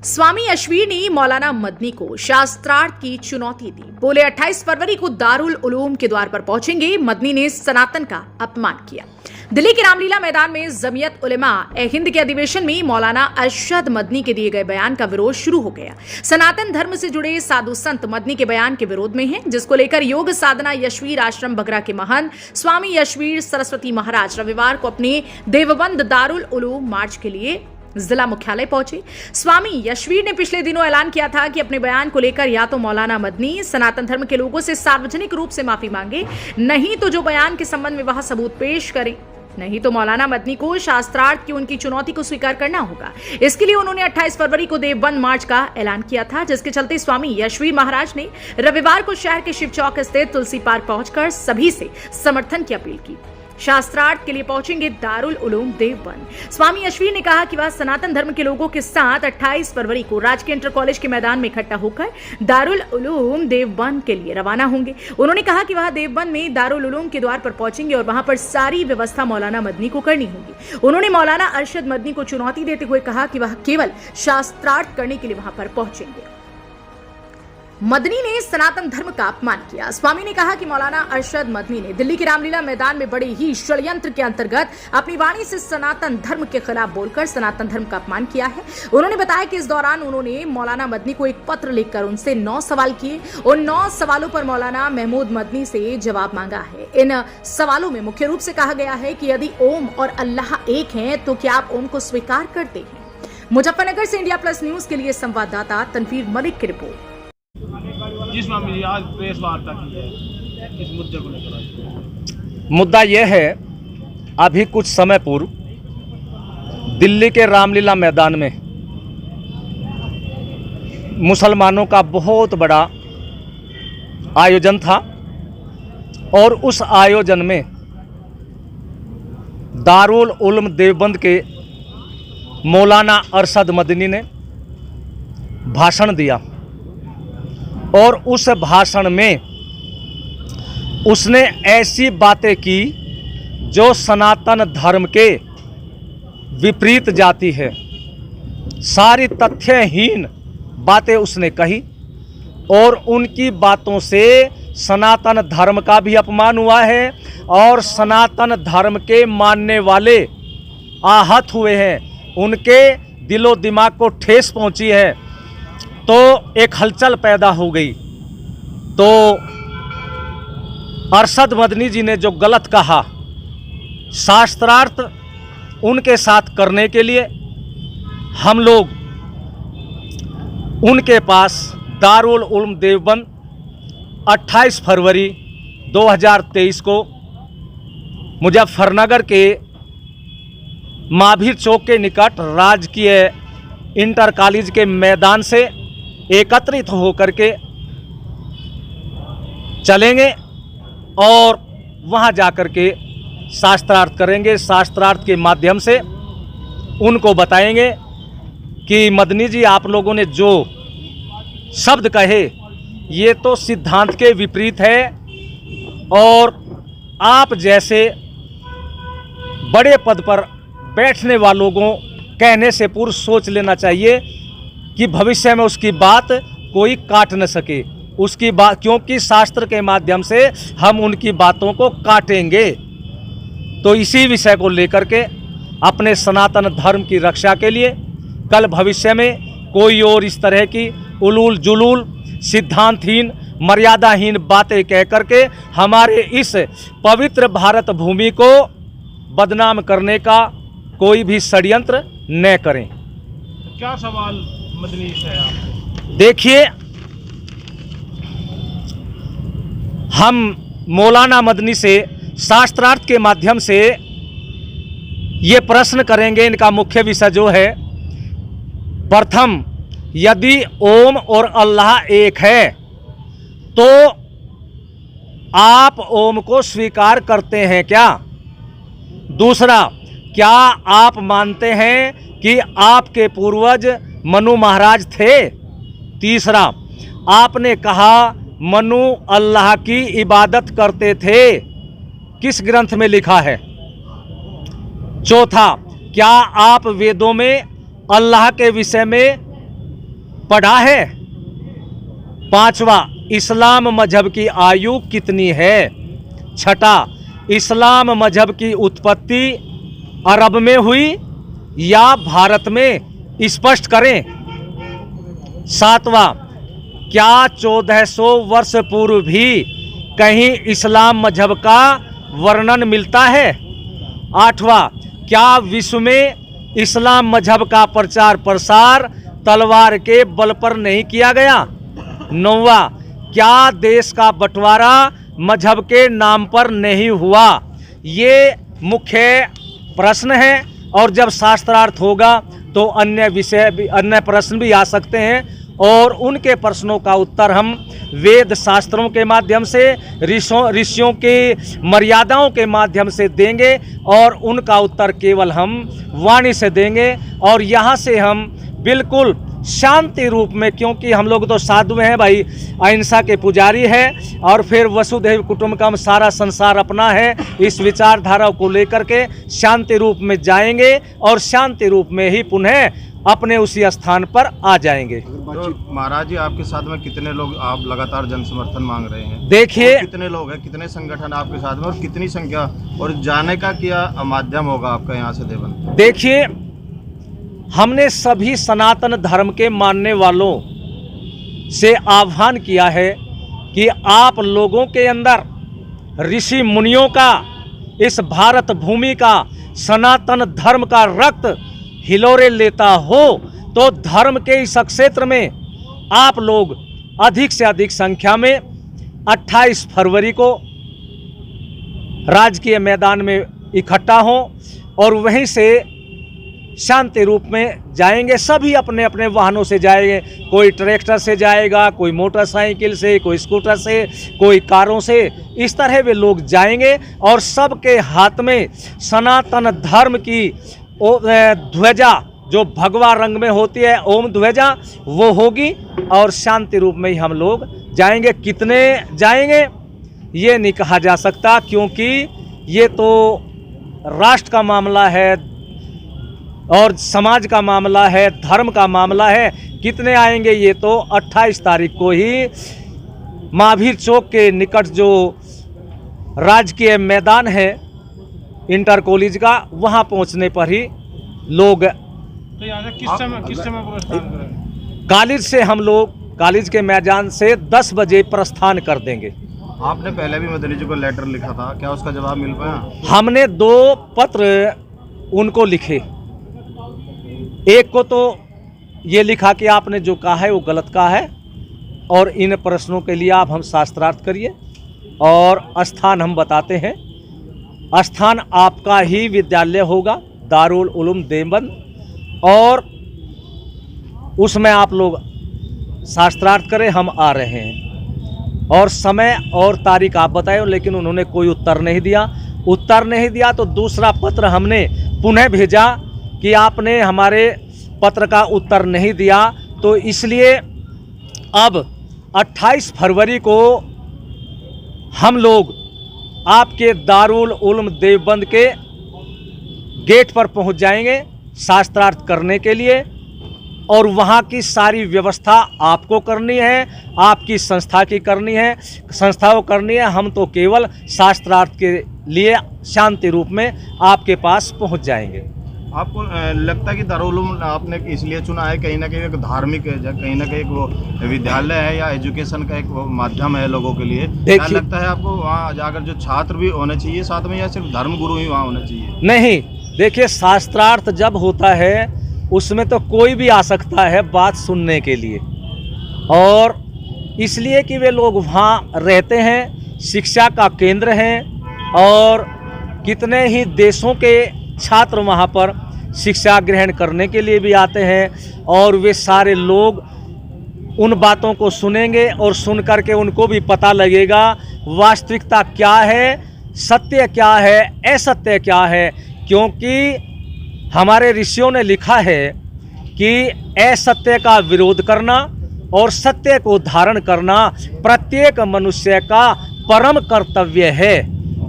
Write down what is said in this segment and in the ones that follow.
स्वामी अशवीर ने मौलाना मदनी को शास्त्रार्थ की चुनौती दी। बोले 28 फरवरी को दारुल उलूम के द्वार पर पहुंचेंगे। मदनी ने सनातन का अपमान किया। दिल्ली के रामलीला मैदान में जमीयत उलेमा ए हिंद के अधिवेशन में मौलाना अरशद मदनी के दिए गए बयान का विरोध शुरू हो गया। सनातन धर्म से जुड़े साधु संत मदनी के बयान के विरोध में हैं, जिसको लेकर योग साधना यशवीर आश्रम बगरा के महंत स्वामी यशवीर सरस्वती महाराज रविवार को अपने देवबंद दारुल उलूम मार्च के लिए जिला मुख्यालय पहुंचे। स्वामी यशवीर ने पिछले दिनों ऐलान किया था कि अपने बयान को लेकर या तो मौलाना मदनी सनातन धर्म के लोगों से सार्वजनिक रूप से माफी मांगे, नहीं तो जो बयान के संबंध में वह सबूत पेश करें, नहीं तो मौलाना मदनी को शास्त्रार्थ की उनकी चुनौती को स्वीकार करना होगा। इसके लिए उन्होंने 28 फरवरी को देवबंद मार्च का ऐलान किया था, जिसके चलते स्वामी यशवीर महाराज ने रविवार को शहर के शिव चौक स्थित तुलसी पार्क पहुंचकर सभी से समर्थन की अपील की। शास्त्रार्थ के लिए पहुंचेंगे दारुल उलूम देवबंद। स्वामी यशवीर ने कहा कि वह सनातन धर्म के लोगों के साथ 28 फरवरी को राजकीय इंटर कॉलेज के मैदान में इकट्ठा होकर दारुल उलूम देवबंद के लिए रवाना होंगे। उन्होंने कहा कि वह देवबंद में दारुल उलूम के द्वार पर पहुंचेंगे और वहां पर सारी व्यवस्था मौलाना मदनी को करनी होगी। उन्होंने मौलाना अरशद मदनी को चुनौती देते हुए कहा कि वह केवल शास्त्रार्थ करने के लिए वहां पर पहुंचेंगे। मदनी ने सनातन धर्म का अपमान किया। स्वामी ने कहा कि मौलाना अरशद मदनी ने दिल्ली के रामलीला मैदान में बड़े ही षड्यंत्र के अंतर्गत अपनी वाणी से सनातन धर्म के खिलाफ बोलकर सनातन धर्म का अपमान किया है। उन्होंने बताया कि इस दौरान उन्होंने मौलाना मदनी को एक पत्र लिखकर उनसे 9 सवाल किए। उन 9 सवालों पर मौलाना महमूद मदनी से जवाब मांगा है। इन सवालों में मुख्य रूप से कहा गया है कि यदि ओम और अल्लाह एक हैं तो क्या आप ओम को स्वीकार करते हैं? मुजफ्फरनगर से इंडिया प्लस न्यूज के लिए संवाददाता तनवीर मलिक की रिपोर्ट। जिस मामले में आज प्रेस वार्ता की है, इस मुद्दे को लेकर मुद्दा यह है, अभी कुछ समय पूर्व दिल्ली के रामलीला मैदान में मुसलमानों का बहुत बड़ा आयोजन था और उस आयोजन में दारुल उलूम देवबंद के मौलाना अरशद मदनी ने भाषण दिया और उस भाषण में उसने ऐसी बातें की जो सनातन धर्म के विपरीत जाती है। सारी तथ्यहीन बातें उसने कही और उनकी बातों से सनातन धर्म का भी अपमान हुआ है और सनातन धर्म के मानने वाले आहत हुए हैं, उनके दिलो दिमाग को ठेस पहुंची है। तो एक हलचल पैदा हो गई। तो अरशद मदनी जी ने जो गलत कहा, शास्त्रार्थ उनके साथ करने के लिए हम लोग उनके पास दारुल उलूम देवबंद 28 फरवरी 2023 को मुजफ्फरनगर के महावीर चौक के निकट राजकीय इंटर कॉलेज के मैदान से एकत्रित होकर के चलेंगे और वहां जाकर के शास्त्रार्थ करेंगे। शास्त्रार्थ के माध्यम से उनको बताएंगे कि मदनी जी, आप लोगों ने जो शब्द कहे ये तो सिद्धांत के विपरीत है और आप जैसे बड़े पद पर बैठने वालों को कहने से पूर्व सोच लेना चाहिए कि भविष्य में उसकी बात कोई काट न सके उसकी बात, क्योंकि शास्त्र के माध्यम से हम उनकी बातों को काटेंगे। तो इसी विषय को लेकर के अपने सनातन धर्म की रक्षा के लिए कल भविष्य में कोई और इस तरह की उलूल जुलूल सिद्धांतहीन मर्यादाहीन बातें कह करके हमारे इस पवित्र भारत भूमि को बदनाम करने का कोई भी षड्यंत्र न करें। क्या सवाल मदनी से है आपको? देखिए, हम मौलाना मदनी से शास्त्रार्थ के माध्यम से ये प्रश्न करेंगे। इनका मुख्य विषय जो है, प्रथम, यदि ओम और अल्लाह एक है तो आप ओम को स्वीकार करते हैं क्या? दूसरा, क्या आप मानते हैं कि आपके पूर्वज मनु महाराज थे? तीसरा, आपने कहा मनु अल्लाह की इबादत करते थे, किस ग्रंथ में लिखा है? चौथा, क्या आप वेदों में अल्लाह के विषय में पढ़ा है। पांचवा, इस्लाम मजहब की आयु कितनी है। छठा, इस्लाम मजहब की उत्पत्ति अरब में हुई या भारत में, स्पष्ट करें। सातवां, क्या 1400 वर्ष पूर्व भी कहीं इस्लाम मजहब का वर्णन मिलता है। आठवां, क्या विश्व में इस्लाम मजहब का प्रचार प्रसार तलवार के बल पर नहीं किया गया। नौवां, क्या देश का बंटवारा मजहब के नाम पर नहीं हुआ। ये मुख्य प्रश्न है और जब शास्त्रार्थ होगा तो अन्य विषय भी, अन्य प्रश्न भी आ सकते हैं और उनके प्रश्नों का उत्तर हम वेद शास्त्रों के माध्यम से, ऋषियों की मर्यादाओं के माध्यम से देंगे और उनका उत्तर केवल हम वाणी से देंगे। और यहाँ से हम बिल्कुल शांति रूप में, क्योंकि हम लोग तो साधु हैं भाई, अहिंसा के पुजारी हैं और फिर वसुधैव कुटुंबकम, सारा संसार अपना है, इस विचारधारा को लेकर के शांति रूप में जाएंगे और शांति रूप में ही पुनः अपने उसी स्थान पर आ जाएंगे। तो महाराज जी, आपके साथ में कितने लोग, आप लगातार जन समर्थन मांग रहे हैं, देखिए कितने लोग हैं, कितने संगठन आपके साथ में और कितनी संख्या, और जाने का क्या माध्यम होगा आपका यहाँ से देवन। देखिए, हमने सभी सनातन धर्म के मानने वालों से आह्वान किया है कि आप लोगों के अंदर ऋषि मुनियों का, इस भारत भूमि का, सनातन धर्म का रक्त हिलोरे लेता हो तो धर्म के इस क्षेत्र में आप लोग अधिक से अधिक संख्या में 28 फरवरी को राजकीय मैदान में इकट्ठा हो और वहीं से शांति रूप में जाएंगे। सभी अपने अपने वाहनों से जाएंगे, कोई ट्रैक्टर से जाएगा, कोई मोटरसाइकिल से, कोई स्कूटर से, कोई कारों से, इस तरह वे लोग जाएंगे और सबके हाथ में सनातन धर्म की ध्वजा, जो भगवा रंग में होती है, ओम ध्वजा, वो होगी और शांति रूप में ही हम लोग जाएंगे। कितने जाएंगे ये नहीं कहा जा सकता, क्योंकि ये तो राष्ट्र का मामला है और समाज का मामला है, धर्म का मामला है। कितने आएंगे ये तो 28 तारीख को ही महावीर चौक के निकट जो राजकीय मैदान है इंटर कॉलेज का, वहाँ पहुँचने पर ही लोग। तो यहाँ से किस समय प्रस्थान करेंगे? कॉलेज से हम लोग, कॉलेज के मैदान से 10 बजे प्रस्थान कर देंगे। आपने पहले भी मदनी जी को लेटर लिखा था, क्या उसका जवाब मिल पाया? हमने 2 पत्र उनको लिखे। एक को तो ये लिखा कि आपने जो कहा है वो गलत कहा है और इन प्रश्नों के लिए आप हम शास्त्रार्थ करिए, और स्थान हम बताते हैं। स्थान आपका ही विद्यालय होगा, दारुल उलूम देवबंद, और उसमें आप लोग शास्त्रार्थ करें, हम आ रहे हैं। और समय और तारीख आप बताएं, लेकिन उन्होंने कोई उत्तर नहीं दिया। उत्तर नहीं दिया तो दूसरा पत्र हमने पुनः भेजा कि आपने हमारे पत्र का उत्तर नहीं दिया, तो इसलिए अब 28 फरवरी को हम लोग आपके दारुल उलूम देवबंद के गेट पर पहुंच जाएंगे शास्त्रार्थ करने के लिए, और वहाँ की सारी व्यवस्था आपको करनी है, आपकी संस्था की करनी है, संस्था को करनी है। हम तो केवल शास्त्रार्थ के लिए शांति रूप में आपके पास पहुँच जाएंगे। आपको लगता है कि दारुल उलूम आपने इसलिए चुना है, कहीं ना कहीं एक धार्मिक, कहीं ना कहीं एक वो विद्यालय है या एजुकेशन का एक वो माध्यम है लोगों के लिए? क्या लगता है आपको वहाँ जाकर जो छात्र भी होने चाहिए साथ में, या सिर्फ धर्म गुरु ही वहाँ होने चाहिए? नहीं, देखिए, शास्त्रार्थ जब होता है उसमें तो कोई भी आ सकता है बात सुनने के लिए, और इसलिए कि वे लोग वहाँ रहते हैं, शिक्षा का केंद्र हैं, और कितने ही देशों के छात्र वहाँ पर शिक्षा ग्रहण करने के लिए भी आते हैं, और वे सारे लोग उन बातों को सुनेंगे और सुन करके उनको भी पता लगेगा वास्तविकता क्या है, सत्य क्या है, असत्य क्या है। क्योंकि हमारे ऋषियों ने लिखा है कि असत्य का विरोध करना और सत्य को धारण करना प्रत्येक मनुष्य का परम कर्तव्य है,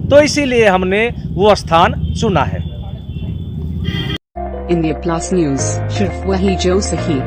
तो इसीलिए हमने वो स्थान चुना है। इंडिया प्लस न्यूज, सिर्फ वही जो सही।